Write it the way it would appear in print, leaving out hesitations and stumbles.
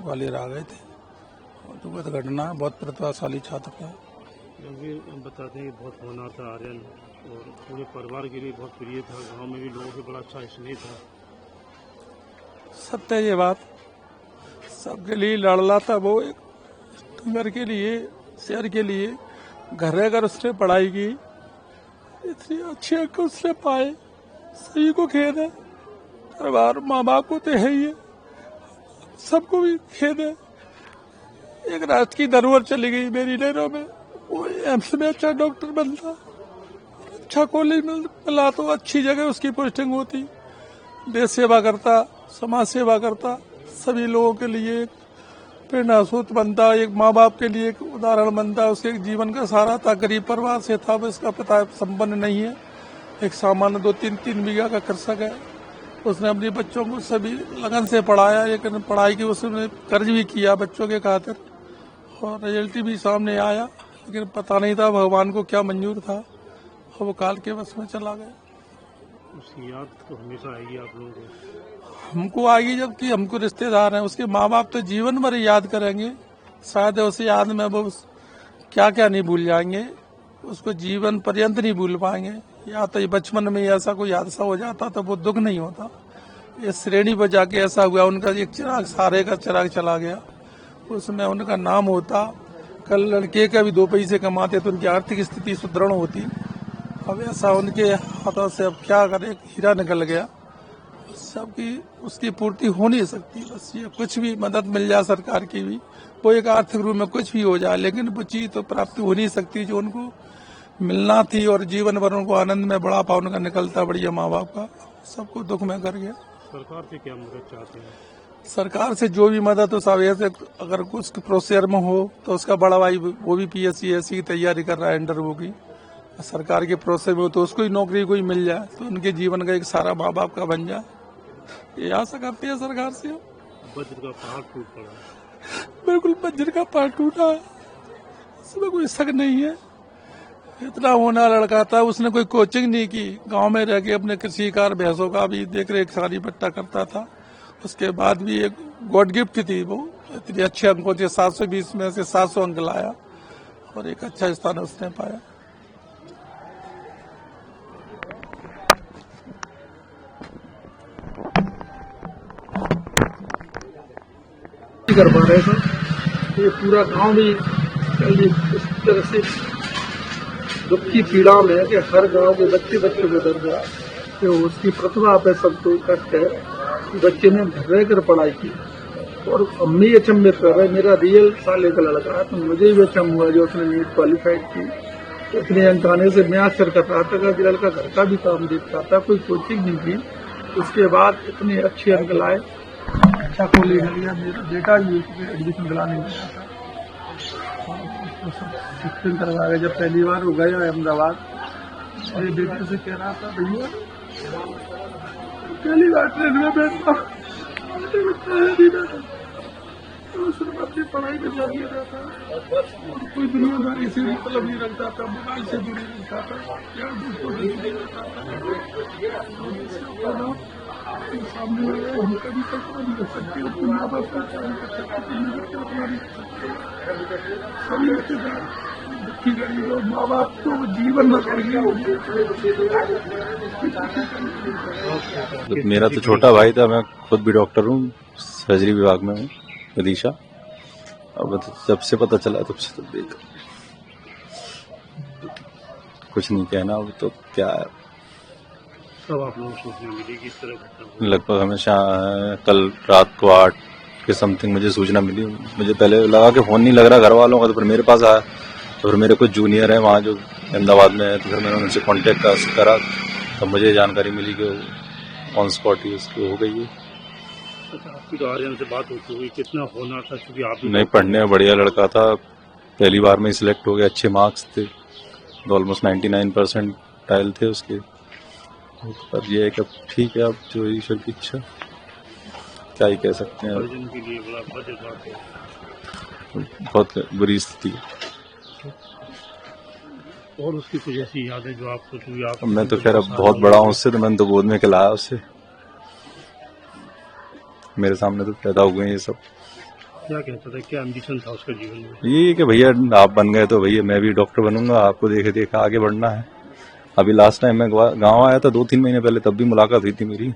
ग्वालियर आ गए थे। दुखद घटना है, बहुत प्रतिभाशाली छात्र है। भी बताते हैं कि बहुत होनहार था आर्यन और पूरे परिवार के लिए बहुत प्रिय था, गांव में भी लोगों के बड़ा अच्छा स्नेह था। सत्य है ये बात, सबके लिए लड़ला था वो, एक घर के लिए, शहर के लिए। घर रहकर उसने पढ़ाई की, इतनी अच्छी अंक उसने पाए, सभी को खेद है। परिवार माँ बाप को तो है ही है, सबको भी खेद है। एक रात की धरोहर चली गई मेरी नहरों में। वो एम्स में अच्छा डॉक्टर बनता, अच्छा कॉलेज मिला तो अच्छी जगह उसकी पोस्टिंग होती, देश सेवा करता, समाज सेवा करता, सभी लोगों के लिए एक प्रेरणास्रोत बनता, एक माँ बाप के लिए एक उदाहरण बनता। उसके जीवन का सारा था, गरीब परिवार से था, उसका पिता संपन्न नहीं है, एक सामान्य 2-3 बीघा का कृषक है। उसने अपने बच्चों को सभी लगन से पढ़ाया, लेकिन पढ़ाई की उसने कर्ज भी किया बच्चों के खातिर, और रिजल्ट भी सामने आया, लेकिन पता नहीं था भगवान को क्या मंजूर था, और वो काल के बस में चला गया। उसकी याद तो हमेशा आएगी आप लोगों को? हमको आएगी, जबकि हमको रिश्तेदार हैं, उसके माँ बाप तो जीवन भर याद करेंगे। शायद उस याद में वो क्या क्या नहीं भूल जाएंगे, उसको जीवन पर्यंत नहीं भूल पाएंगे। या तो ये बचपन में ऐसा कोई हादसा हो जाता तो वो दुख नहीं होता, ये श्रेणी पर जाके ऐसा हुआ, उनका एक चिराग, सारे का चिराग चला गया, उसमें उनका नाम होता। कल लड़के का भी 2 पैसे कमाते तो उनकी आर्थिक स्थिति सुदृढ़ होती। अब ऐसा उनके हाथों से अब क्या करे, हीरा निकल गया, सबकी उसकी पूर्ति हो नहीं सकती। बस ये कुछ भी मदद मिल जाए सरकार की भी, वो एक आर्थिक रूप में कुछ भी हो जाए, लेकिन वो चीज तो प्राप्ति हो नहीं सकती जो उनको मिलना थी। और जीवन भर उनको आनंद में बड़ा पावन उनका निकलता बढ़िया माँ बाप का, सबको दुख में कर गया। सरकार से क्या मदद चाहते हैं? सरकार से जो भी मदद हो सब, ऐसे अगर कुछ प्रोसेसर में हो तो उसका बड़ा भाई वो भी PSC ऐसी की तैयारी कर रहा है, इंटरव्यू की, सरकार के प्रोसेस में हो तो उसको ही नौकरी कोई मिल जाए तो उनके जीवन का एक सारा माँ बाप का बन जाए, ये आशा करते हैं सरकार से। वज्र का पहाड़ टूट पड़ा। बिल्कुल वज्र का पहाड़ टूटा है, इसमें कोई शक नहीं है। इतना होना लड़का था, उसने कोई कोचिंग नहीं की, गांव में रह के अपने कृषि कार्य भैंसों का भी देख रेख सारी पट्टा करता था। उसके बाद भी एक गॉड गिफ्ट थी, वो इतने अच्छे अंकों थे, 720 में से 700 अंक लाया और एक अच्छा स्थान उसने पाया। कर पा रहे थे, ये पूरा गांव भी इस तरह से दुख की पीड़ा में है कि हर गांव के बच्चे को दर्द है कि उसकी प्रतिभा पे सबको कष्ट है कि बच्चे ने घर रहकर पढ़ाई की। और अम्मी अचंभित कर रहे, मेरा रियल साले का लड़का है, तो मुझे भी अचंभ हुआ जो उसने नीट क्वालिफाइड की। इतने अंक आने से मैं आश्चर्य कर रहा था कि लड़का घर का भी काम देखता था, कोई कोचिंग नहीं की, उसके बाद इतने अच्छे अंक लाए, अच्छा कॉलेज लिया। मेरा बेटा भी एडमिशन दिलाने गया था, शिक्षण करवा गया। जब पहली बार वो गया अहमदाबाद, मेरे बेटे से कह रहा था, भैया पहली बार ट्रेन में बैठा, तो सिर्फ अपनी पढ़ाई में जारी रहता था, कोई दुनियादारी से मतलब नहीं रखता था, मोबाइल से दूरी रखता था, यार दोस्तों से दूरी रखता था। सामने हम कभी कल्पना नहीं कर सकते, अपने माँ बाप का क्या नहीं कर सकते, कल्पना नहीं कर सकते। सभी रिश्तेदार दुखी गरीब और माँ बाप तो जीवन में मेरा तो छोटा भाई था, मैं खुद भी डॉक्टर हूँ, सर्जरी विभाग में हूँ, विदिशा। अब जब से पता चला तब से तो देख कुछ नहीं कहना, अब तो क्या है। सब आप लोगों को सूचना मिली कि इस तरह घटना? लगभग हमेशा कल रात को 8 के समथिंग मुझे सूचना मिली। मुझे पहले लगा कि फोन नहीं लग रहा घर वालों का, तो फिर मेरे पास आया, तो फिर मेरे कुछ जूनियर हैं वहाँ जो अहमदाबाद में है, तो फिर मैंने उनसे कांटेक्ट करा, तो मुझे जानकारी मिली कि ऑन स्पॉट ही उसकी हो गई है। अच्छा, आपकी तो आर्यन से बात होती हुई, कितना होना था, क्योंकि आप नहीं, पढ़ने में बढ़िया लड़का था, पहली बार में सिलेक्ट हो गया, अच्छे मार्क्स थे, ऑलमोस्ट 99% टाइल थे उसके। पर ये है कि ठीक है, अब जो ईश्वर की इच्छा, क्या ही कह सकते हैं। आर्यन के लिए बड़ा भद्र बात है, बहुत बुरी स्थिति। और उसकी कुछ ऐसी यादें जो आपको जो आप? मैं तो खैर अब बहुत बड़ा हूँ उससे, तो मैंने तो गोद में खिलाया उससे, मेरे सामने तो पैदा हुए हैं ये सब। क्या कहता था, क्या एम्बिशन था उसका जीवन में? ये कि भैया आप बन गए तो भैया मैं भी डॉक्टर बनूंगा, आपको देखे देखे आगे बढ़ना है। अभी लास्ट टाइम मैं गांव आया था 2-3 महीने पहले, तब भी मुलाकात हुई थी मेरी।